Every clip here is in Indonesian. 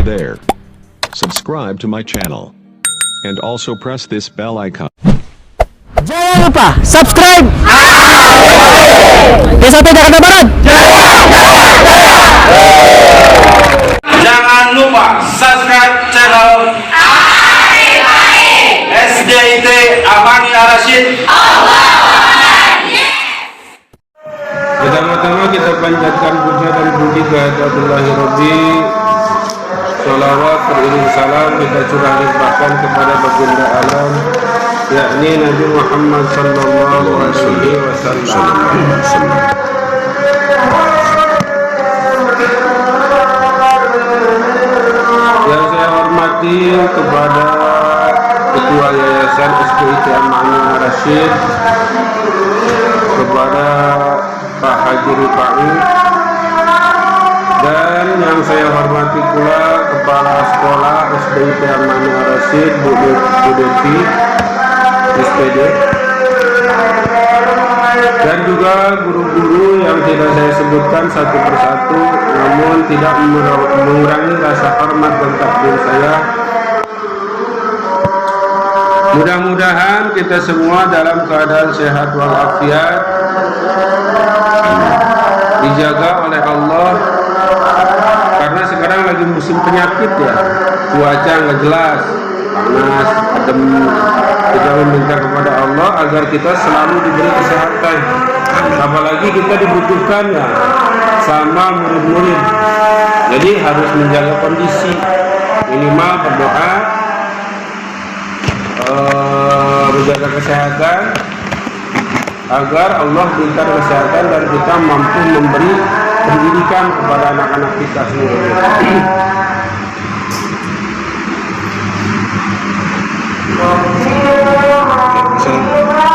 there. Subscribe to my channel. And also press this bell icon. Jangan lupa subscribe. Desa Jakarta Barat. Jangan lupa subscribe channel SDIT Amani Ar-Rasyid. Pertama-tama kita panjatkan puja dan puji kehadirat Allahi Rabbi. Salawat beriring salam kita curah limpahkan kepada baginda alam, yakni Nabi Muhammad sallallahu alaihi wasallam. Yang saya hormati kepada Ketua Yayasan SDIT Amani Ar-Rasyid, kepada Pak Haji Rifai, dan yang saya hormati pula Kepala Sekolah SDIT Amani Ar-Rasyid Bu Devi SPD, dan juga guru-guru yang tidak saya sebutkan satu persatu, namun tidak mengurangi rasa hormat dan takdir saya. Mudah-mudahan kita semua dalam keadaan sehat walafiat, dijaga oleh Allah, karena sekarang lagi musim penyakit ya, cuaca nggak jelas, panas, adem. Kita meminta kepada Allah agar kita selalu diberi kesehatan, apalagi kita dibutuhkan ya sama murid-murid. Jadi harus menjaga kondisi, minimal berdoa, menjaga kesehatan, agar Allah berikan kesehatan dan kita mampu memberi pendidikan kepada anak-anak kita semuanya.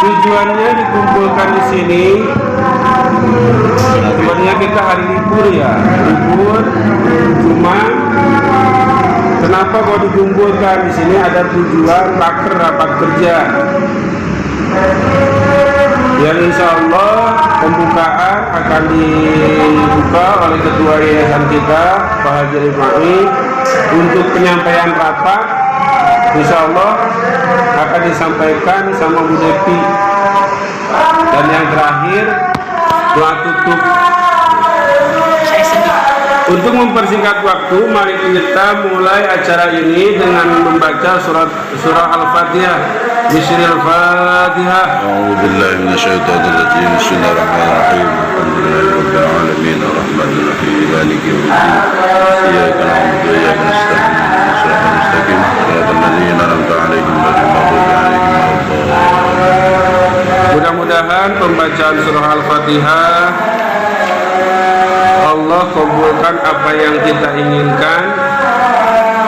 Tujuannya dikumpulkan di sini, sebenarnya kita hari libur ya, libur, cuma kenapa kok dikumpulkan di sini? Ada tujuan rapat kerja yang insya Allah pembukaan akan dibuka oleh Ketua Yayasan kita Pak Haji Rifai. Untuk penyampaian rapat insya Allah akan disampaikan sama Bu Devi, dan yang terakhir doa tutup. Untuk mempersingkat waktu, mari kita mulai acara ini dengan membaca surah Al-Fatihah. Bismillahirrahmanirrahim. A'udzubillahi minasyaitonirrajim. Bismillahirrahmanirrahim. Alhamdulillahirabbil alamin arrahmanir rahim maliki yaumiddin. Iyyaka na'budu wa iyyaka nasta'in. Shiratal mustaqim. Shiratal ladzina an'amta 'alaihim ghairil maghdubi 'alaihim waladdallin. Mudah-mudahan pembacaan surah Al-Fatihah Allah kabulkan apa yang kita inginkan,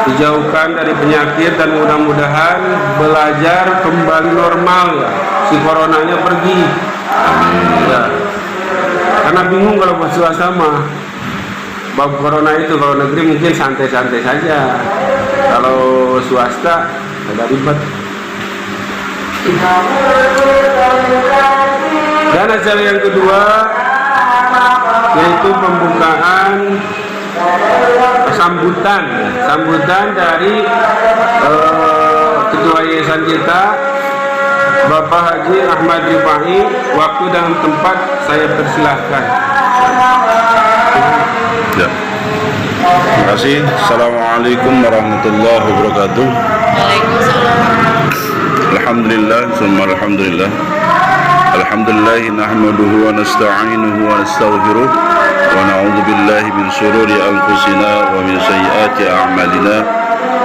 dijauhkan dari penyakit, dan mudah-mudahan belajar kembali normal ya, si coronanya pergi. Amin. Ya. Karena bingung kalau buat swasta mah bab corona itu, kalau negeri mungkin santai-santai saja, kalau swasta agak ribet. Dan acara yang kedua yaitu pembukaan sambutan dari Ketua Yayasan kita Bapak Haji Ahmad Rifai. Waktu dan tempat saya persilahkan. Ya. Terima kasih. Assalamualaikum warahmatullahi wabarakatuh. Waalaikumsalam. Alhamdulillah, summa alhamdulillah. Alhamdulillah nahmaduhu wa nasta'inuhu wa nastaghfiruh wa na'udzu billahi min shururi anfusina wa min sayyiati a'malina.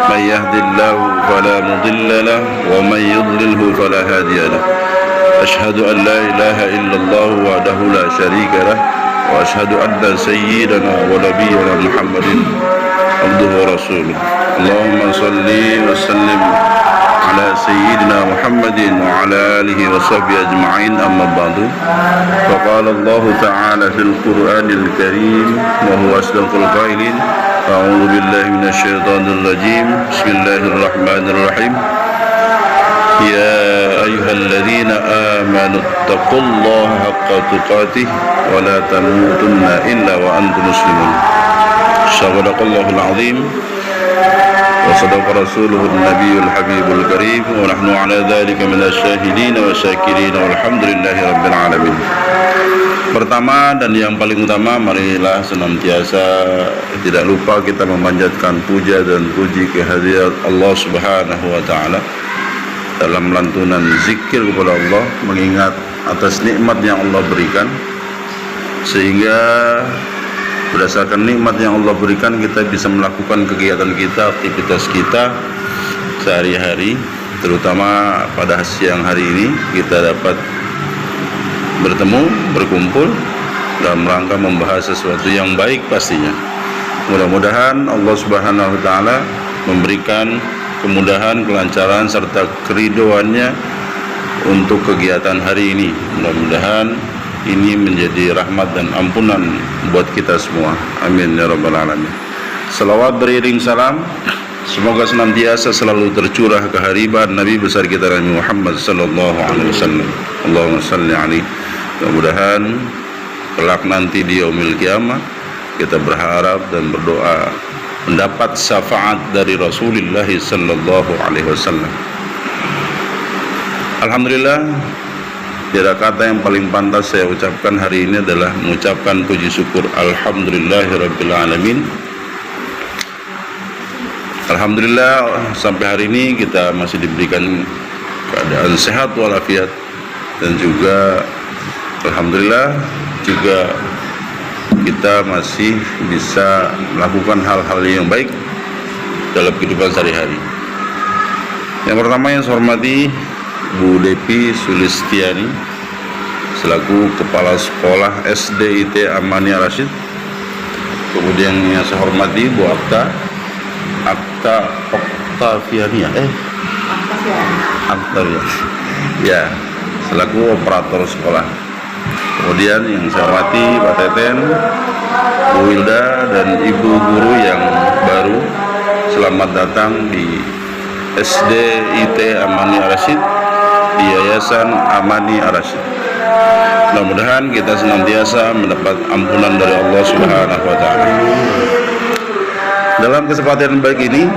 May yahdihillahu fala mudilla lahu wa may yudlilhu fala hadiya lahu. Ashhadu an la ilaha illallah wahdahu la syarika lahu wa ashhadu anna sayyidana wa nabiyyana Muhammadin abduhu wa rasuluh. Allahumma shalli wa sallim على سيدنا محمد وعلى آله وصحبه أجمعين. أما بعد، فقال الله تعالى في القرآن الكريم وهو أصدق القائلين: أعوذ بالله من الشيطان الرجيم. بسم الله الرحمن الرحيم. يا أيها الذين آمنوا اتقوا الله حق تقاته ولا تموتن إلا وأنتم مسلمون. صدق الله العظيم. وصدق رسوله النبي الحبيب الكريم ونحن على ذلك من الشاهدين والشاكرين والحمد لله رب العالمين. Pertama dan yang paling utama, marilah senantiasa tidak lupa kita memanjatkan puja dan puji kehadirat Allah Subhanahu wa taala dalam lantunan zikir kepada Allah, mengingat atas nikmat yang Allah berikan, sehingga berdasarkan nikmat yang Allah berikan kita bisa melakukan kegiatan kita, aktivitas kita sehari-hari. Terutama pada siang hari ini kita dapat bertemu, berkumpul dalam rangka membahas sesuatu yang baik pastinya. Mudah-mudahan Allah Subhanahu wa taala memberikan kemudahan, kelancaran serta keridhoannya untuk kegiatan hari ini. Mudah-mudahan ini menjadi rahmat dan ampunan buat kita semua. Amin ya rabbal alamin. Salawat beriring salam semoga senantiasa selalu tercurah kehariban Nabi besar kita Nabi Muhammad sallallahu alaihi wasallam. Allahumma salli alaihi. Mudah-mudahan kelak nanti di yaumil kiamah kita berharap dan berdoa mendapat syafaat dari Rasulullah sallallahu alaihi wasallam. Alhamdulillah, tiada kata yang paling pantas saya ucapkan hari ini adalah mengucapkan puji syukur alhamdulillahirabbil alamin. Alhamdulillah sampai hari ini kita masih diberikan keadaan sehat walafiat, dan juga alhamdulillah juga kita masih bisa melakukan hal-hal yang baik dalam kehidupan sehari-hari. Yang pertama yang saya hormati Bu Depi Sulistiani selaku Kepala Sekolah SD IT Amania Rashid. Kemudian yang saya hormati Bu Akta Oktaviania ya, selaku operator sekolah. Kemudian yang saya hormati Pak Teten, Bu Wilda, dan Ibu guru yang baru, selamat datang di SD IT Amani Ar-Rasyid, di Yayasan Amani Ar-Rasyid. Mudah-mudahan kita senantiasa mendapat ampunan dari Allah Subhanahu wa taala. Dalam kesempatan baik ini,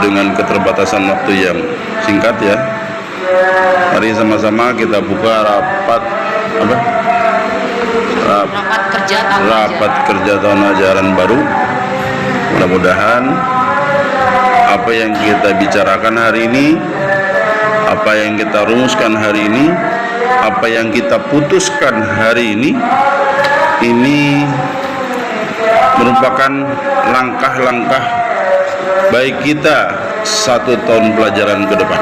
dengan keterbatasan waktu yang singkat ya, mari sama-sama kita buka rapat kerja tahun ajaran baru. Mudah-mudahan apa yang kita bicarakan hari ini, apa yang kita rumuskan hari ini, apa yang kita putuskan hari ini merupakan langkah-langkah baik kita 1 tahun pelajaran ke depan,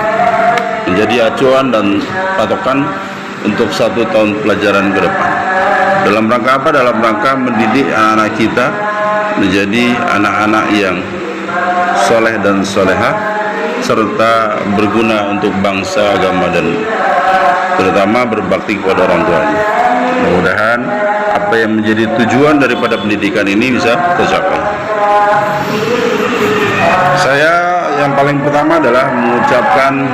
menjadi acuan dan patokan untuk 1 tahun pelajaran ke depan. Dalam rangka apa? Dalam rangka mendidik anak-anak kita menjadi anak-anak yang soleh dan solehah, serta berguna untuk bangsa, agama, dan terutama berbakti kepada orang tuanya. Mudah-mudahan apa yang menjadi tujuan daripada pendidikan ini bisa tercapai. Saya yang paling pertama adalah mengucapkan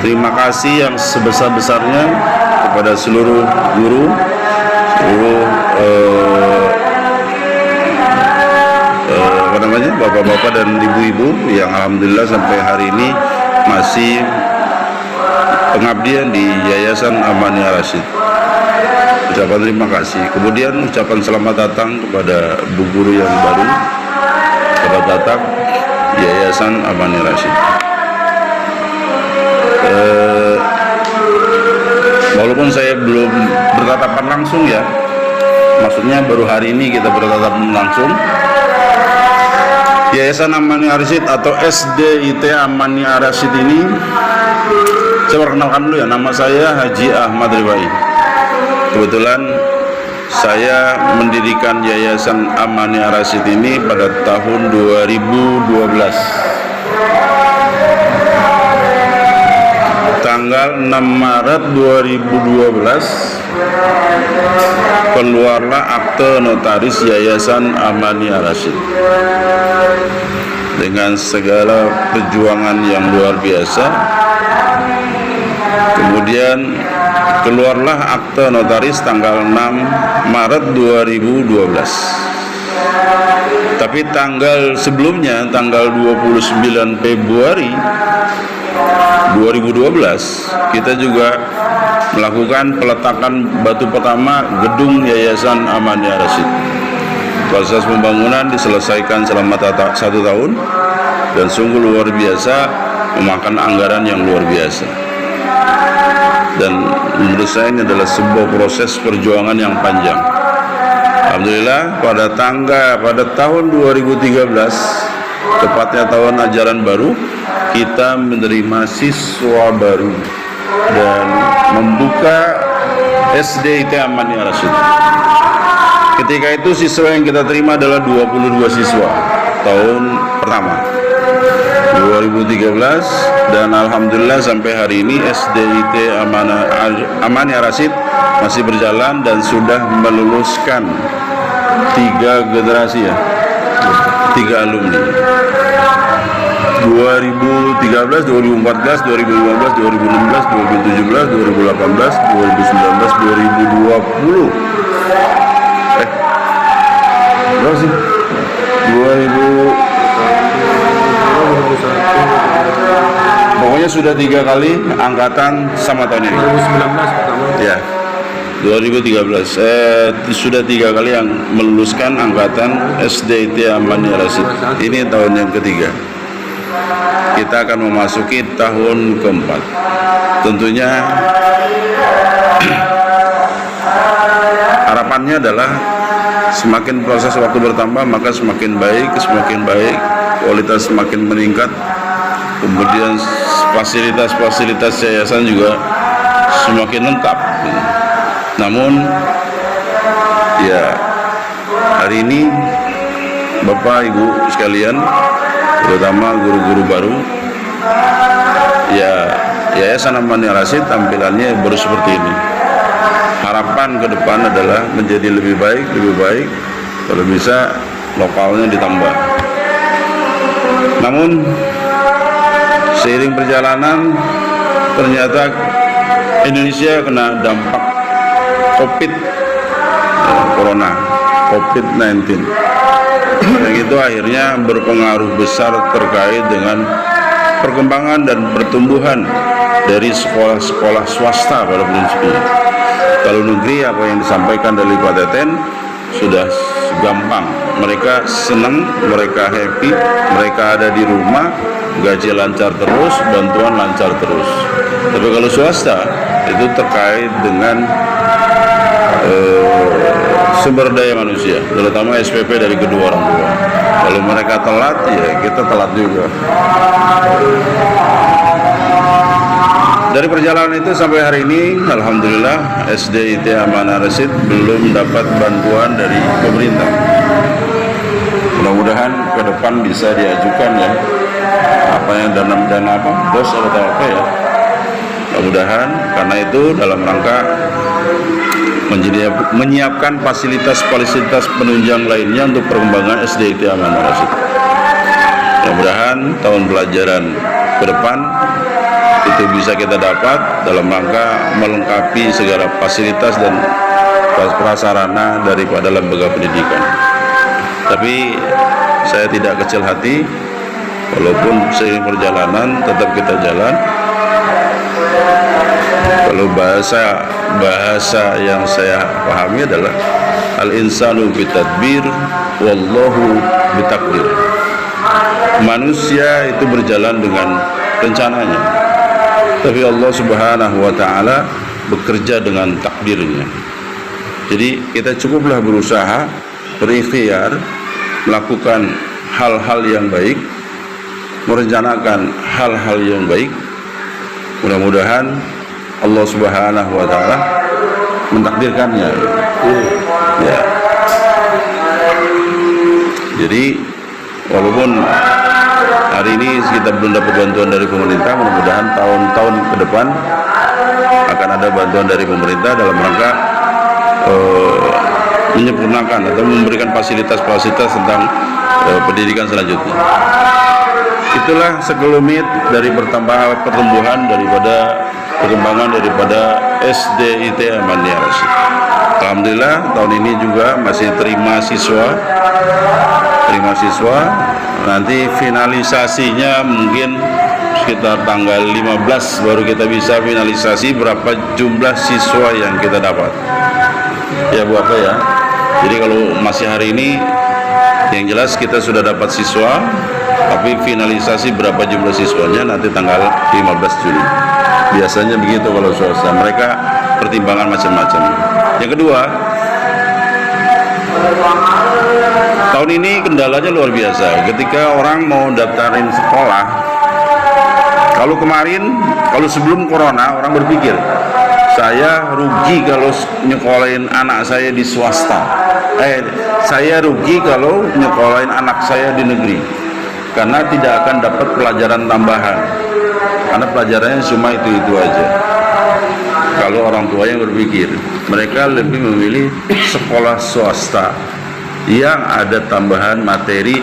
terima kasih yang sebesar-besarnya kepada seluruh guru, bapak-bapak dan ibu-ibu yang alhamdulillah sampai hari ini masih pengabdian di Yayasan Amani Ar-Rasyid. Ucapan terima kasih. Kemudian ucapan selamat datang kepada bu guru yang baru, selamat datang Yayasan Amani Ar-Rasyid. Walaupun saya belum bertatapan langsung ya, maksudnya baru hari ini kita bertatapan langsung, Yayasan Amani Ar-Rasyid atau SD IT Amani Ar-Rasyid ini, saya perkenalkan dulu ya, nama saya Haji Ahmad Riwai. Kebetulan saya mendirikan Yayasan Amani Ar-Rasyid ini pada tahun 2012. Tanggal 6 Maret 2012 keluarlah akte notaris Yayasan Amani Ar-Rasyid. Dengan segala perjuangan yang luar biasa, kemudian keluarlah akte notaris tanggal 6 Maret 2012. Tapi tanggal sebelumnya, tanggal 29 Februari 2012, kita juga melakukan peletakan batu pertama gedung Yayasan Amania Rasyid. Proses pembangunan diselesaikan selama 1 tahun dan sungguh luar biasa, memakan anggaran yang luar biasa. Dan menurut saya ini adalah sebuah proses perjuangan yang panjang. Alhamdulillah pada tahun 2013, tepatnya tahun ajaran baru, kita menerima siswa baru dan membuka SDIT Amania Rasyid. Ketika itu siswa yang kita terima adalah 22 siswa tahun pertama 2013, dan alhamdulillah sampai hari ini SDIT Amania Rasyid masih berjalan dan sudah meluluskan 3 generasi ya, 3 alumni 2013, 2014, 2015, 2016, 2017, 2018, 2019, 2020. Berapa sih? 2000. Pokoknya sudah 3 kali angkatan sama tahun ini. 2019 pertama. Ya. 2013 sudah 3 kali yang meluluskan angkatan SDIT Amania Rasyid. Ini tahun yang ketiga. Kita akan memasuki tahun keempat. Tentunya harapannya adalah semakin proses waktu bertambah maka semakin baik, kualitas semakin meningkat. Kemudian fasilitas yayasan juga semakin lengkap. Namun ya hari ini Bapak Ibu sekalian, terutama guru-guru baru, ya Yayasan Amania Rasyid tampilannya baru seperti ini. Harapan ke depan adalah menjadi lebih baik, kalau bisa lokalnya ditambah. Namun seiring perjalanan ternyata Indonesia kena dampak COVID-19. Dan itu akhirnya berpengaruh besar terkait dengan perkembangan dan pertumbuhan dari sekolah-sekolah swasta pada prinsipnya. Kalau negeri, apa yang disampaikan dari Pak Teten sudah gampang. Mereka senang, mereka happy, mereka ada di rumah, gaji lancar terus, bantuan lancar terus. Tapi kalau swasta itu terkait dengan sumber daya manusia, terutama SPP dari kedua orang tua. Kalau mereka telat, ya kita telat juga. Dari perjalanan itu sampai hari ini, alhamdulillah SDIT Amania Rasyid belum dapat bantuan dari pemerintah. Mudah-mudahan ke depan bisa diajukan ya, apa yang dana apa, BOS atau apa ya. Mudah-mudahan karena itu dalam rangka menyiapkan fasilitas penunjang lainnya untuk perkembangan SDIT Amania Rasyid. Mudah-mudahan tahun pelajaran ke depan itu bisa kita dapat dalam rangka melengkapi segala fasilitas dan prasarana daripada lembaga pendidikan. Tapi saya tidak kecil hati, walaupun seiring perjalanan tetap kita jalan. Kalau bahasa yang saya pahami adalah al-insanu bitadbir wallahu bitakdir. Manusia itu berjalan dengan rencananya, tapi Allah Subhanahu wa taala bekerja dengan takdirnya. Jadi kita cukuplah berusaha, berikhtiar, melakukan hal-hal yang baik, merencanakan hal-hal yang baik. Mudah-mudahan Allah Subhanahu wa taala mentakdirkannya. Ya. Jadi walaupun hari ini kita belum dapat bantuan dari pemerintah, mudah-mudahan tahun-tahun ke depan akan ada bantuan dari pemerintah dalam rangka menyempurnakan atau memberikan fasilitas-fasilitas tentang pendidikan selanjutnya. Itulah sekelumit dari pertumbuhan daripada perkembangan daripada SDIT Amania Rasyid. Alhamdulillah tahun ini juga masih terima siswa terima siswa. Nanti finalisasinya mungkin sekitar tanggal 15 baru kita bisa finalisasi berapa jumlah siswa yang kita dapat. Ya Bu apa ya. Jadi kalau masih hari ini yang jelas kita sudah dapat siswa, tapi finalisasi berapa jumlah siswanya nanti tanggal 15 Juli. Biasanya begitu kalau swasta, mereka pertimbangan macam-macam. Yang kedua, tahun ini kendalanya luar biasa. Ketika orang mau daftarin sekolah, kalau sebelum corona orang berpikir, saya rugi kalau nyekolahin anak saya di swasta. Saya rugi kalau nyekolahin anak saya di negeri, karena tidak akan dapat pelajaran tambahan. Karena pelajarannya cuma itu aja. Kalau orang tua yang berpikir, mereka lebih memilih sekolah swasta yang ada tambahan materi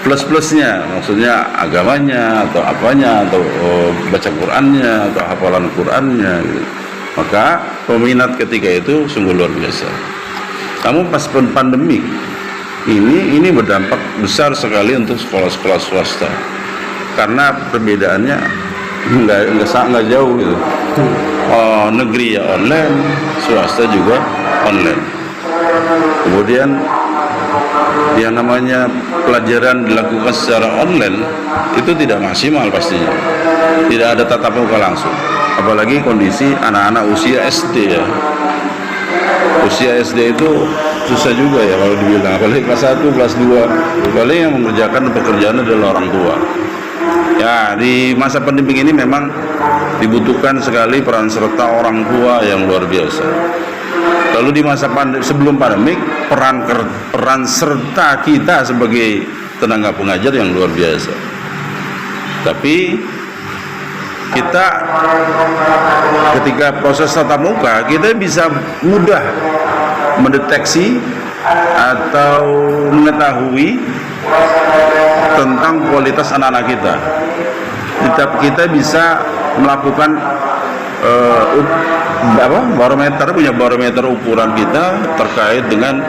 plus-plusnya, maksudnya agamanya atau apanya, atau baca Qur'annya atau hafalan Qur'annya gitu. Maka peminat ketika itu sungguh luar biasa. Namun pas pandemik ini berdampak besar sekali untuk sekolah-sekolah swasta, karena perbedaannya nggak jauh gitu. Negeri ya online, swasta juga online. Kemudian yang namanya pelajaran dilakukan secara online itu tidak maksimal pastinya, tidak ada tatap muka langsung, apalagi kondisi anak-anak usia SD ya. Usia SD itu susah juga ya kalau dibilang, apalagi kelas 1, kelas 2, paling yang mengerjakan pekerjaan adalah orang tua. Ya, di masa pandemi ini memang dibutuhkan sekali peran serta orang tua yang luar biasa. Lalu di masa sebelum pandemik, peran serta kita sebagai tenaga pengajar yang luar biasa. Tapi kita ketika proses tatap muka, kita bisa mudah mendeteksi atau mengetahui tentang kualitas anak-anak kita. Kita bisa melakukan punya barometer ukuran kita terkait dengan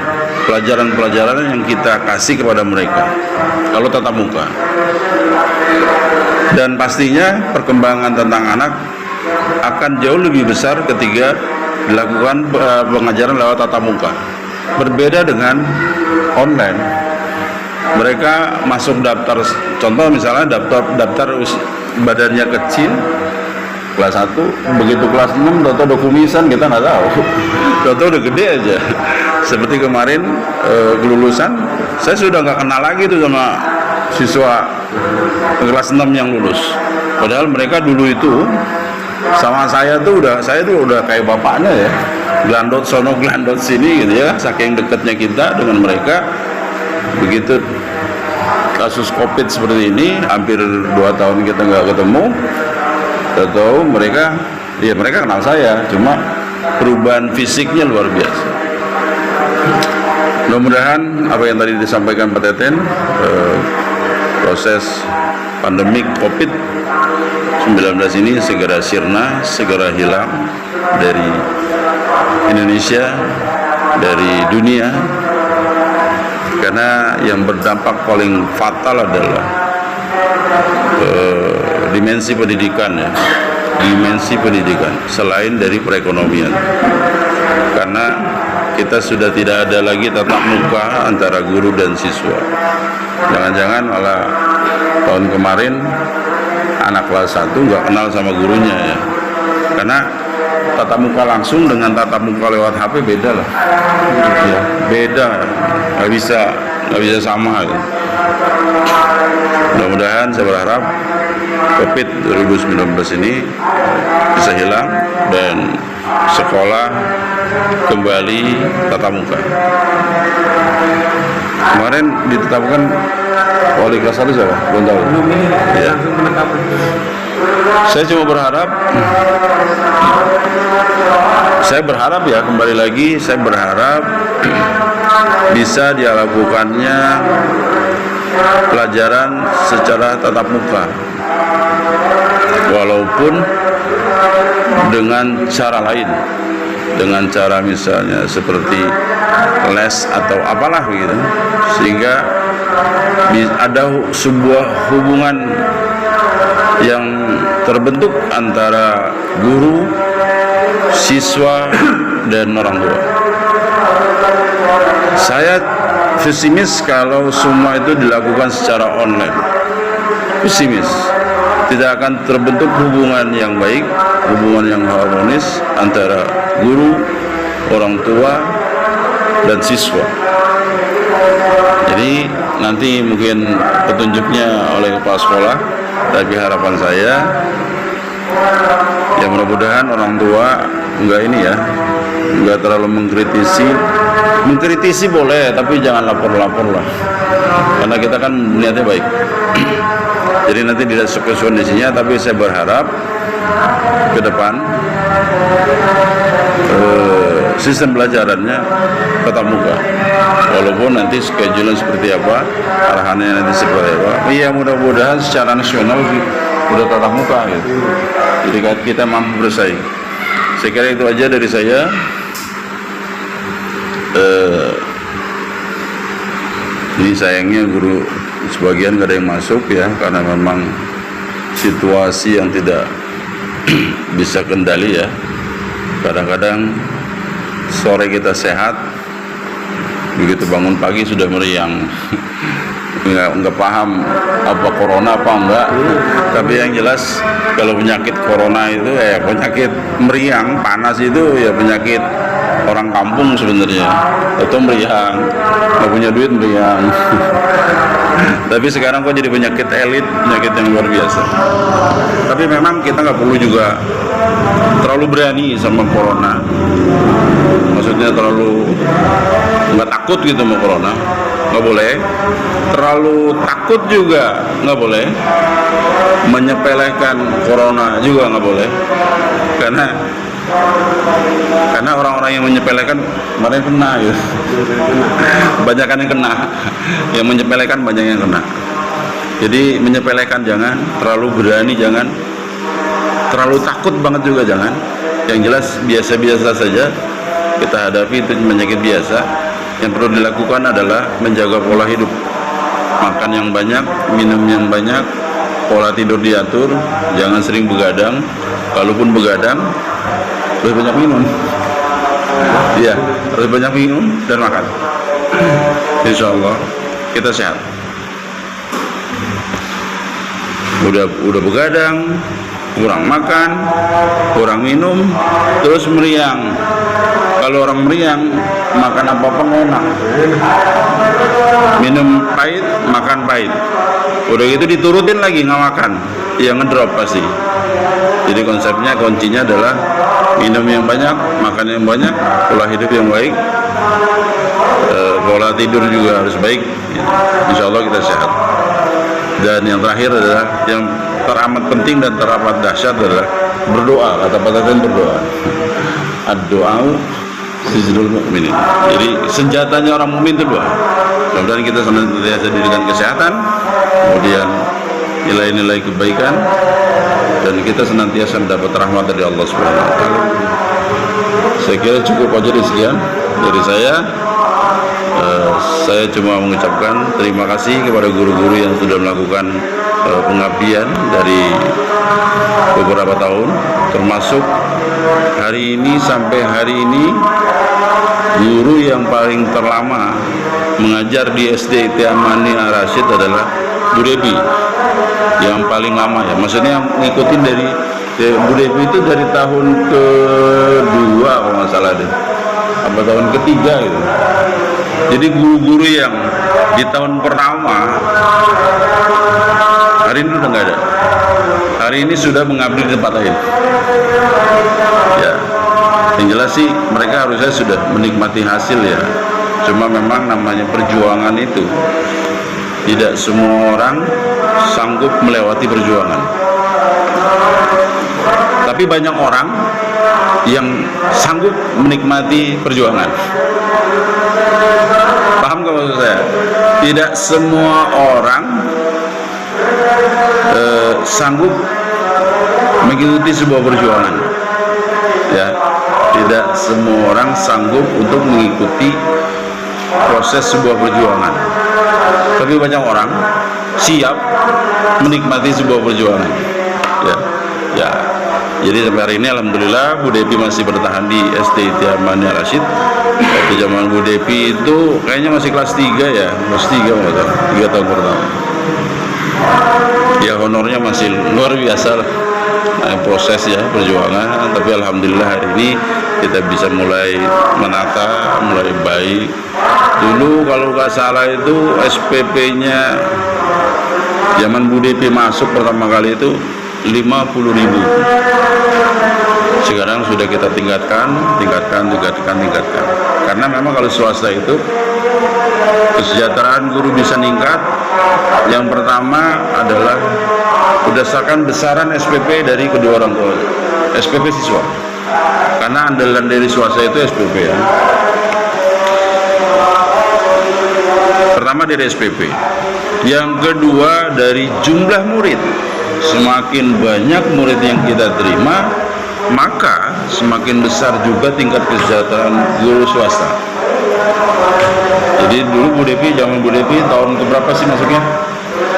pelajaran-pelajaran yang kita kasih kepada mereka kalau tatap muka. Dan pastinya perkembangan tentang anak akan jauh lebih besar ketika dilakukan pengajaran lewat tatap muka. Berbeda dengan online. Mereka masuk daftar, contoh misalnya daftar badannya kecil kelas 1, begitu kelas 6 atau dokumisan kita nggak tahu, atau udah gede aja. Seperti kemarin kelulusan, saya sudah nggak kenal lagi tuh sama siswa kelas 6 yang lulus. Padahal mereka dulu itu sama saya tuh udah kayak bapaknya ya, gelandot sono gelandot sini gitu ya, saking dekatnya kita dengan mereka. Begitu kasus COVID seperti ini, hampir 2 tahun kita nggak ketemu, atau mereka kenal saya, cuma perubahan fisiknya luar biasa. Mudah-mudahan apa yang tadi disampaikan Pak Teten, proses pandemik COVID-19 ini segera sirna, segera hilang dari Indonesia, dari dunia, karena yang berdampak paling fatal adalah dimensi pendidikan ya, dimensi pendidikan selain dari perekonomian, karena kita sudah tidak ada lagi tatap muka antara guru dan siswa. Jangan-jangan malah tahun kemarin anak kelas 1 nggak kenal sama gurunya ya, karena tatap muka langsung dengan tatap muka lewat HP beda lah ya, beda, nggak bisa sama gitu. Mudah-mudahan saya berharap COVID 2019 ini bisa hilang dan sekolah kembali tatap muka. Kemarin ditetapkan wali kelas 1 siapa? Belum tahu. Ya. Saya cuma berharap, ya kembali lagi, saya berharap bisa dilakukannya pelajaran secara tatap muka, walaupun dengan cara lain, dengan cara misalnya seperti les atau apalah begitu, sehingga ada sebuah hubungan yang terbentuk antara guru, siswa, dan orang tua. Saya pesimis kalau semua itu dilakukan secara online. Pesimis. Tidak akan terbentuk hubungan yang baik, hubungan yang harmonis antara guru, orang tua, dan siswa. Jadi nanti mungkin petunjuknya oleh kepala sekolah, tapi harapan saya ya mudah-mudahan orang tua enggak terlalu mengkritisi boleh, tapi jangan lapor-lapor lah, karena kita kan niatnya baik. Jadi nanti tidak sesuai kondisinya, tapi saya berharap ke depan sistem pelajarannya tatap muka, walaupun nanti schedule seperti apa, arahannya nanti seperti apa. Iya, mudah-mudahan secara nasional udah tatap muka gitu. Jadi kita mampu bersaing. Saya kira itu aja dari saya. Ini sayangnya guru sebagian gak ada yang masuk ya, karena memang situasi yang tidak bisa kendali ya. Kadang-kadang sore kita sehat, begitu bangun pagi sudah meriang. Nggak paham apa corona apa enggak, tapi yang jelas kalau penyakit corona itu penyakit meriang, panas itu ya penyakit orang kampung sebenarnya, atau meriang, nggak punya duit meriang. Tapi sekarang kok jadi penyakit elit, penyakit yang luar biasa. Tapi memang kita nggak perlu juga terlalu berani sama corona, maksudnya terlalu nggak takut gitu sama corona, nggak boleh. Terlalu takut juga nggak boleh, menyepelekan corona juga nggak boleh, karena orang-orang yang menyepelekan kemarin kena ya. Banyakan yang kena, yang menyepelekan banyak yang kena. Jadi menyepelekan jangan, terlalu berani jangan, terlalu takut banget juga jangan. Yang jelas biasa-biasa saja kita hadapi, itu penyakit biasa. Yang perlu dilakukan adalah menjaga pola hidup, makan yang banyak, minum yang banyak, pola tidur diatur, jangan sering begadang. Kalaupun begadang, lebih banyak minum. Iya, lebih banyak minum dan makan. Insya Allah kita sehat. Udah begadang, kurang makan, kurang minum, terus meriang. Kalau orang meriang, makan apa-apa nggak enak. Minum pahit, makan pahit. Udah gitu diturutin lagi nggak makan, ya ngedrop pasti. Jadi konsepnya, kuncinya adalah minum yang banyak, makan yang banyak, pola hidup yang baik, pola tidur juga harus baik. Insya Allah kita sehat. Dan yang terakhir adalah yang teramat penting dan teramat dahsyat adalah berdoa. Kata Pak Taten, berdoa. Ad-doa sijnul mu'minin. Jadi senjatanya orang mukmin itu doa. Mudah-mudahan kita senantiasa diberikan kesehatan, kemudian nilai-nilai kebaikan, dan kita senantiasa mendapat rahmat dari Allah Subhanahu wa taala. Saya kira cukup aja sekian dari saya. Saya cuma mengucapkan terima kasih kepada guru-guru yang sudah melakukan pengabdian dari beberapa tahun, termasuk hari ini sampai hari ini guru yang paling terlama mengajar di SD IT Amani Ar-Rasyid adalah Bu Debi, yang paling lama ya, maksudnya ngikutin dari Bu Debi itu dari tahun kedua kalau nggak salah deh, apa tahun ketiga gitu. Jadi guru-guru yang di tahun pertama hari ini udah nggak ada, hari ini sudah mengabdi di tempat lain ya. Yang jelas sih mereka harusnya sudah menikmati hasil ya, cuma memang namanya perjuangan itu tidak semua orang sanggup melewati perjuangan. Tapi banyak orang yang sanggup menikmati perjuangan. Paham gak maksud saya? Tidak semua orang sanggup mengikuti sebuah perjuangan. Ya, tidak semua orang sanggup untuk mengikuti proses sebuah perjuangan. tapi banyak orang siap menikmati sebuah perjuangan. Ya. Jadi sampai hari ini alhamdulillah Bu Depi masih bertahan di SD Amania Rashid. Waktu zaman Bu Depi itu kayaknya masih kelas 3 ya, kelas 3 enggak, 3 tahun pertama. Ya honornya masih luar biasa lah. Proses ya perjuangan, tapi alhamdulillah hari ini kita bisa mulai menata, mulai baik. Dulu kalau nggak salah itu SPP-nya zaman Bu Depi masuk pertama kali itu 50.000. Sekarang sudah kita tingkatkan. Karena memang kalau swasta itu kesejahteraan guru bisa meningkat. Yang pertama adalah berdasarkan besaran SPP dari kedua orang tua, SPP siswa. Karena andalan dari swasta itu SPP ya. Pertama dari SPP. Yang kedua dari jumlah murid. Semakin banyak murid yang kita terima, maka semakin besar juga tingkat kesejahteraan guru swasta. Jadi dulu Bu Depi, zaman Bu Depi tahun keberapa sih masuknya?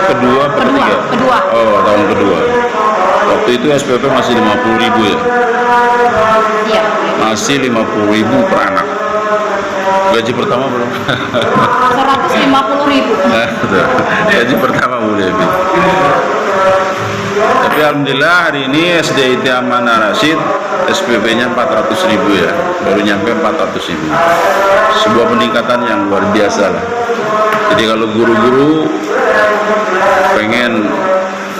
Kedua atau ketiga? Kedua. Oh, tahun kedua. Waktu itu SPP masih 50.000 ya? Iya. Masih 50.000 per anak. Gaji pertama berapa? 150.000. Gaji pertama Bu Depi. Tapi alhamdulillah hari ini SD Amania Rashid SPP-nya 400.000 ya, baru nyampe 400.000. Sebuah peningkatan yang luar biasa lah. Jadi kalau guru-guru pengen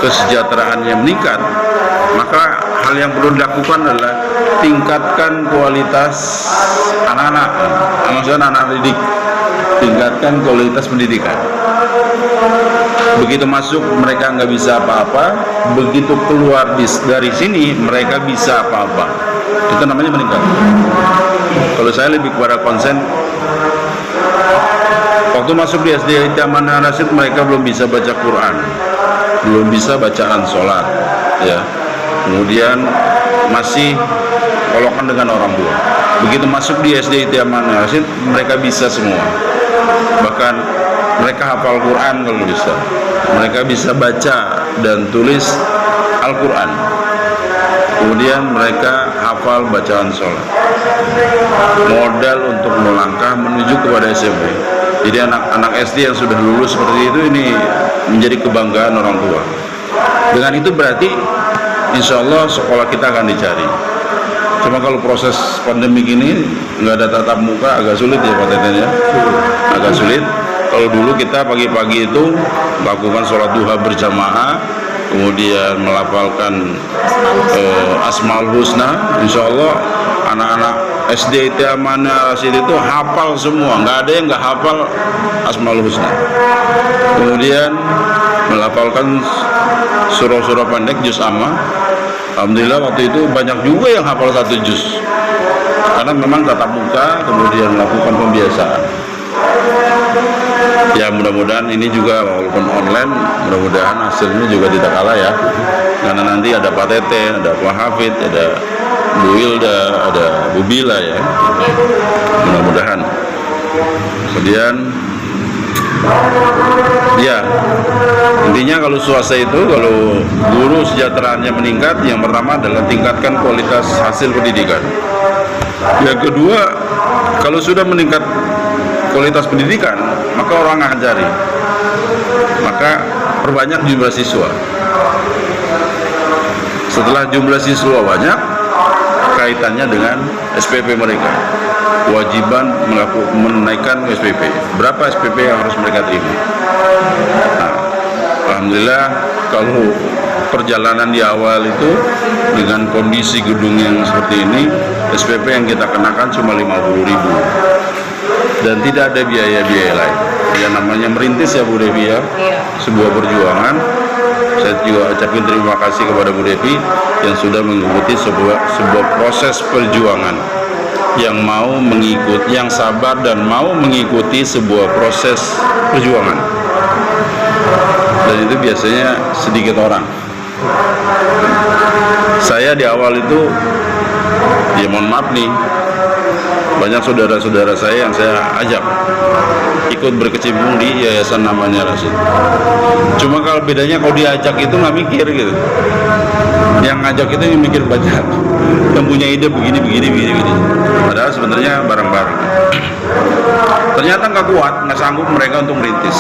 kesejahteraannya meningkat, maka hal yang perlu dilakukan adalah tingkatkan kualitas anak-anak, maksudnya anak didik, tingkatkan kualitas pendidikan. Begitu masuk mereka nggak bisa apa-apa, begitu keluar dari sini mereka bisa apa-apa. Itu namanya meningkat. Kalau saya lebih kepada konsen, waktu masuk di SD Amania Rashid mereka belum bisa baca Quran, belum bisa bacaan sholat, ya. Kemudian masih kolokan dengan orang tua. Begitu masuk di SD Amania Rashid mereka bisa semua. Bahkan mereka hafal Quran kalau bisa. Mereka bisa baca dan tulis Al-Quran. Kemudian mereka hafal bacaan sholat. Modal untuk melangkah menuju kepada SMP. Jadi anak-anak SD yang sudah lulus seperti itu ini menjadi kebanggaan orang tua. Dengan itu berarti insya Allah sekolah kita akan dicari. Cuma kalau proses pandemi ini nggak ada tatap muka agak sulit ya Pak Teten ya. Agak sulit. Kalau dulu kita pagi-pagi itu melakukan sholat duha berjamaah, kemudian melafalkan Asmaul Husna, insya Allah anak-anak SD Amania Rashid itu hafal semua, nggak ada yang nggak hafal Asmaul Husna. Kemudian melafalkan surah-surah pendek juz amma. Alhamdulillah waktu itu banyak juga yang hafal 1 juz, karena memang tatap muka, kemudian melakukan pembiasaan. Ya mudah-mudahan ini juga walaupun online, mudah-mudahan hasilnya juga tidak kalah ya. Karena nanti ada Pak Teten, ada Pak Hafid, ada Bu Wilda, ada Bu Bila ya. Mudah-mudahan. Kemudian ya intinya kalau swasta itu, kalau guru sejahteraannya meningkat, yang pertama adalah tingkatkan kualitas hasil pendidikan. Yang kedua, kalau sudah meningkat kualitas pendidikan, maka orang ngajari, maka perbanyak jumlah siswa. Setelah jumlah siswa banyak, kaitannya dengan SPP mereka, kewajiban menaikkan SPP. Berapa SPP yang harus mereka terima? Nah, alhamdulillah kalau perjalanan di awal itu dengan kondisi gedung yang seperti ini, SPP yang kita kenakan cuma 50.000. Dan tidak ada biaya-biaya lain. Yang namanya merintis ya Bu Depi ya, sebuah perjuangan. Saya juga ucapkan terima kasih kepada Bu Depi yang sudah mengikuti sebuah proses perjuangan, yang mau mengikuti, yang sabar dan mau mengikuti sebuah proses perjuangan. Dan itu biasanya sedikit orang. Saya di awal itu, ya mohon maaf nih, banyak saudara-saudara saya yang saya ajak ikut berkecimpung di yayasan namanya Rasyid. Cuma kalau bedanya kalau diajak itu nggak mikir gitu, yang ngajak itu yang mikir banyak, yang punya ide begini. Padahal sebenarnya bareng-bareng. Ternyata nggak kuat, nggak sanggup mereka untuk merintis.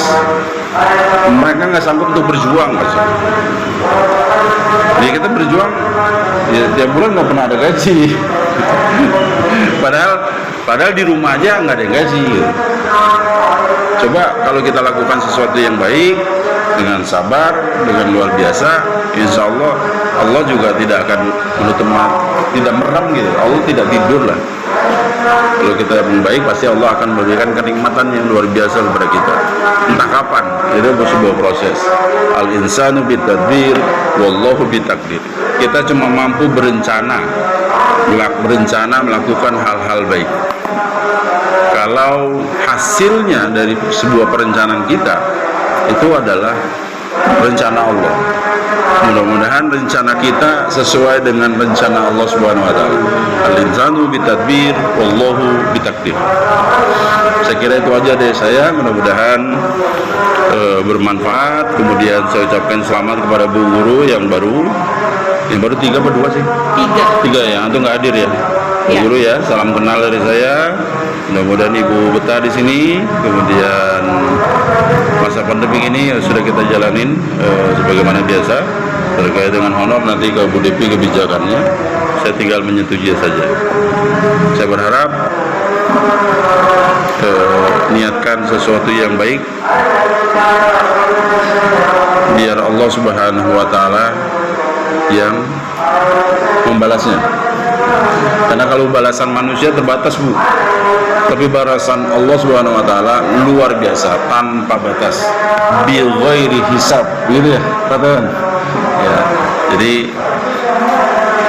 Mereka nggak sanggup untuk berjuang, Mas. Ya kita berjuang, ya tiap bulan nggak pernah ada gaji. Padahal di rumah aja nggak ada yang gaji. Gitu. Coba kalau kita lakukan sesuatu yang baik dengan sabar, dengan luar biasa, insya Allah juga tidak akan menutup mata, tidak merem gitu. Allah tidak tidur lah. Kalau kita yang baik, pasti Allah akan memberikan kenikmatan yang luar biasa kepada kita. Entah kapan, itu sebuah proses. Al-insanu bitadbir, wallahu bitakdir. Kita cuma mampu berencana melakukan hal-hal baik. Kalau hasilnya dari sebuah perencanaan kita itu adalah rencana Allah. Mudah-mudahan rencana kita sesuai dengan rencana Allah Subhanahu wa taala. Al-insanu bitadbir wallahu bitakdir. Saya kira itu aja dari saya, mudah-mudahan bermanfaat. Kemudian saya ucapkan selamat kepada Bu Guru yang baru 3 atau 2 sih? 3 ya, itu nggak hadir ya? Bu Guru ya, salam kenal dari saya. Mudah-mudahan Ibu betah di sini. Kemudian masa pandemi ini sudah kita jalanin sebagaimana biasa. Terkait dengan honor nanti ke Bu Depi kebijakannya, saya tinggal menyetujui saja. Saya berharap niatkan sesuatu yang baik biar Allah Subhanahu wa taala yang membalasnya. Karena kalau balasan manusia terbatas, Bu. Tapi balasan Allah Subhanahu wa taala luar biasa, tanpa batas. Bil ghairi hisab, gitu ya, katakan. Ya, jadi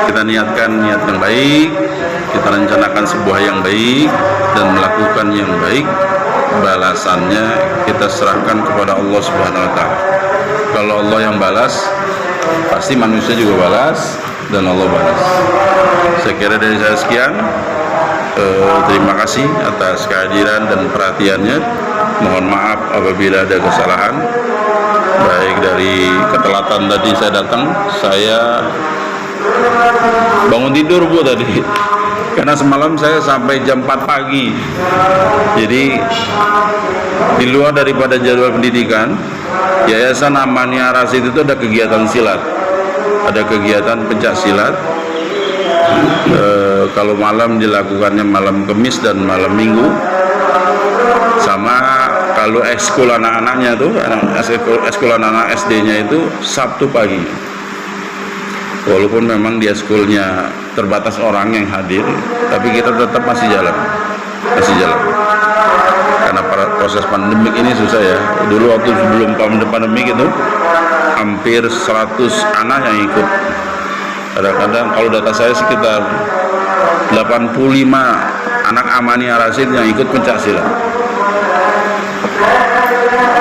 kita niatkan niat yang baik, kita rencanakan sebuah yang baik dan melakukan yang baik. Balasannya kita serahkan kepada Allah Subhanahu wa taala. Kalau Allah yang balas, pasti manusia juga balas dan Allah balas. Saya kira dari saya sekian. Terima kasih atas kehadiran dan perhatiannya. Mohon maaf apabila ada kesalahan, baik dari ketelatan tadi saya datang. Saya bangun tidur, Bu, tadi karena semalam saya sampai jam 4 pagi. Jadi di luar daripada jadwal pendidikan, Yayasan Amania Rasyid itu ada kegiatan silat, ada kegiatan pencak silat. Kalau malam dilakukannya malam Kamis dan malam Minggu. Sama kalau ekskul anak-anaknya tuh, ekskul anak-anak SD-nya itu Sabtu pagi. Walaupun memang di ekskulnya terbatas orang yang hadir, tapi kita tetap masih jalan. Karena proses pandemik ini susah ya. Dulu waktu sebelum pandemik itu hampir 100 anak yang ikut. Kadang-kadang kalau data saya sekitar 85 anak Amania Rasyid yang ikut pencak silat.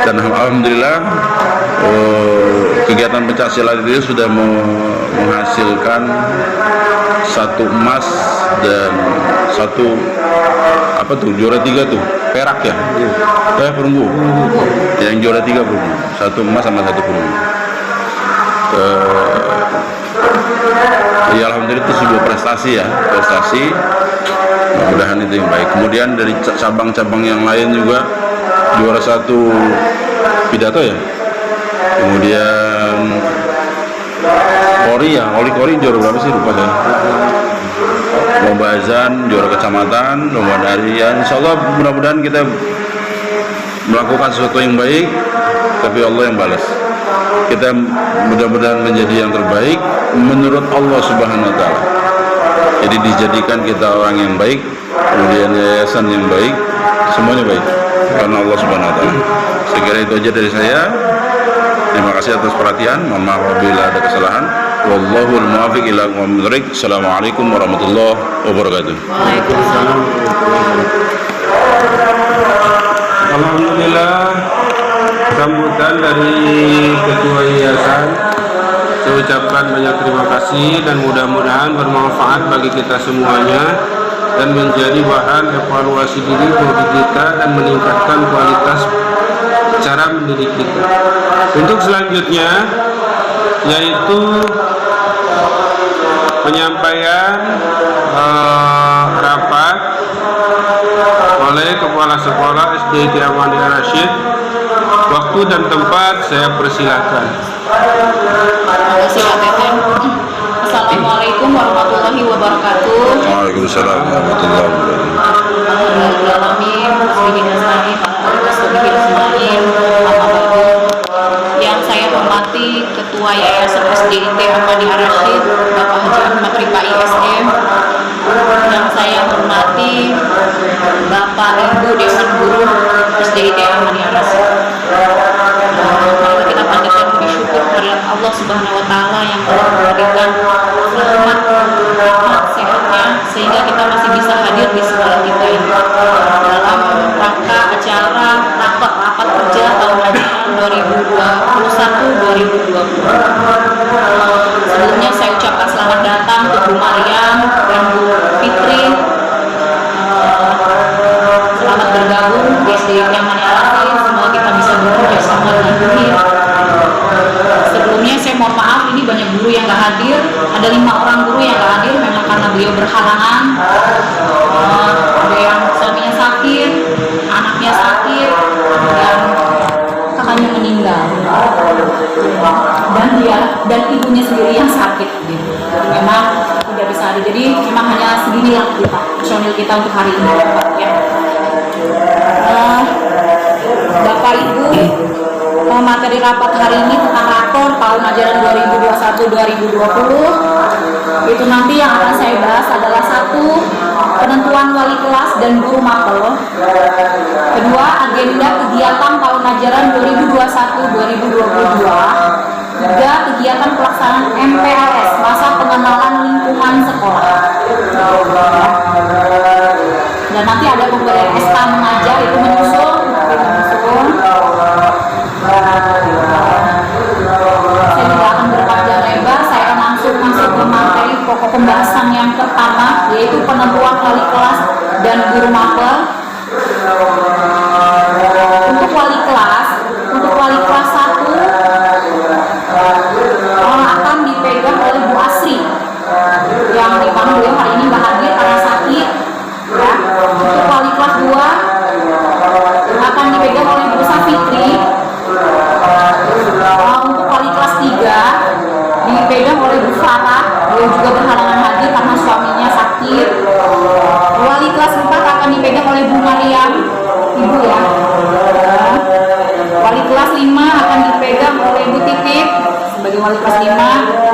Dan alhamdulillah kegiatan pencak silat itu sudah menghasilkan 1 emas dan 1 juara 3 tuh perak ya, perunggu. Yang juara 3 perunggu, 1 emas sama 1 perunggu. Ya alhamdulillah itu sebuah prestasi ya, mudah-mudahan itu yang baik. Kemudian dari cabang-cabang yang lain juga juara 1 pidato ya, kemudian Kori juara berapa sih, lupa saya. Lomba azan juara kecamatan, lomba nari ya. Insyaallah mudah-mudahan kita melakukan sesuatu yang baik, tapi Allah yang balas. Kita mudah-mudahan menjadi yang terbaik menurut Allah Subhanahu wa taala. Jadi dijadikan kita orang yang baik, kemudian yayasan yang baik, semuanya baik karena Allah Subhanahu wa taala. Saya kira itu aja dari saya. Terima kasih atas perhatian. Mohon maaf apabila ada kesalahan. Wallahul muwaffiq ila aqwamit thoriq. Assalamualaikum warahmatullahi wabarakatuh. Waalaikumsalam. Alhamdulillah, sambutan dari Ketua Yayasan. Saya ucapkan banyak terima kasih dan mudah-mudahan bermanfaat bagi kita semuanya. dan menjadi bahan evaluasi diri bagi kita dan meningkatkan kualitas cara mendidik kita. Untuk selanjutnya yaitu penyampaian rapat oleh Kepala Sekolah SDIT Amani Ar-Rasyid. Waktu dan tempat saya persilakan. Terima kasih Pak Teten. Assalamualaikum warahmatullahi wabarakatuh. Waalaikumsalam warahmatullahi wabarakatuh. Yang saya hormati Ketua Yayasan SDIT Amani Ar-Rasyid Bapak Haji Ahmad Rifai SM. Yang saya hormati Bapak Ibu Dewan Guru SDIT Amani Ar-Rasyid. Mari kita panjatkan puji syukur kepada Allah Subhanahu wa taala yang telah memberikan rahmat sehatnya sehingga kita masih bisa hadir di sekolah kita ini dalam rangka acara rapat kerja tahun ajaran 2021-2020. Sebelumnya saya ucapkan selamat datang ke Bu Mariam dan Bu Fitri. Selamat bergabung di SDIT Amani Ar-Rasyid. Semoga kita bisa bekerja sama dengan baik. Sebelumnya saya mohon maaf, ini banyak guru yang nggak hadir. Ada 5 orang guru yang nggak hadir memang karena beliau berhalangan. Ada yang suaminya sakit, anaknya sakit, dan kakaknya meninggal, dan ibunya sendiri yang sakit. Gitu. Jadi memang tidak bisa hadir. Jadi memang hanya seginilah kita personil kita untuk hari ini, ya. Bapak Ibu, materi rapat hari ini tentang rapor tahun ajaran 2021-2020. Itu nanti yang akan saya bahas adalah 1. Penentuan wali kelas dan guru mapel. 2. Agenda kegiatan tahun ajaran 2021-2022. 3. Kegiatan pelaksanaan MPLS, masa pengenalan lingkungan sekolah. Dan nanti ada pemberian SK mengajar, itu menyusul. Saya tidak akan berpanjang lebar, saya akan langsung masuk ke materi pokok pembahasan yang pertama, yaitu penentuan wali kelas dan guru mapel. Untuk wali kelas 1 akan dipegang oleh Bu Asri, yang dimana beliau hari ini nggak hadir karena sakit. Ya. Untuk wali kelas 2 akan dipegang oleh Bu Safitri. Untuk wali kelas 3 dipegang oleh Bu Farah, beliau juga berhalangan hadir karena suaminya sakit. Wali kelas 4 akan dipegang oleh Bu Mariam, ibu ya. Wali kelas 5 akan dipegang oleh Bu Titip sebagai wali kelas 5.